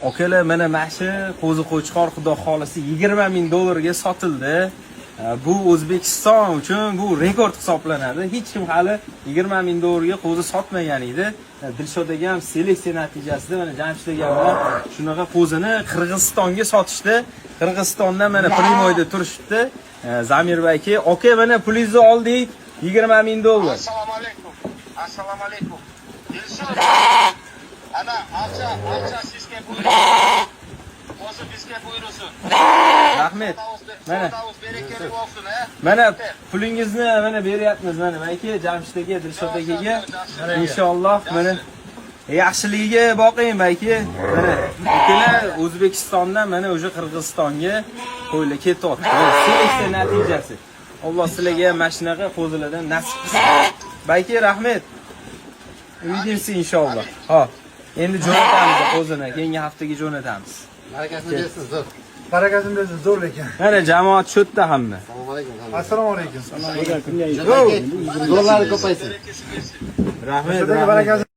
Akalar, mana mashi qo'zi qo'chqor xudo xolisi 20 ming dollarga sotildi. Bu O'zbekiston uchun bu rekord hisoblanadi. Hech kim hali 20 ming dollarga qo'zi sotmagan edi. Dilshod aka ham seleksiya natijasida mana Jamshid aka bilan shunaqa qo'zini Qirg'izistonga sotishdi. Qirg'izistondan mana Primoyda turishibdi. Zamir aka, aka mana pulingizni oldik, 20 ming dollar. Assalomu alaykum. Assalomu alaykum. Dilshod. Ana alcha sizga buyursin. O'zi bizga buyursin. Rahmat. Mana pulingizni mana beryapmiz mana aka Jamshid aka, Dilshod akaga. Inshaalloh mana yaxshiligiga boqing aka. Mana akalar O'zbekistondan mana o'sha Qirg'izistonga qo'ylar ketyapti. Seleksiya natijasi. Alloh sizlarga mana shunaqa qo'zilardan nasib qilsin. Aka rahmat. Uyingizda inshaalloh. Ha. Endi jo'natamiz qo'zini, keyingi haftaga jo'natamiz. Barakasini bersin, zo'r. Barakasini bersin, zo'r ekan. Mana jamoat shu yerda hamma. Assalomu alaykum. Assalomu alaykum. Do'llar ko'paysin. Rahmat. Barakasini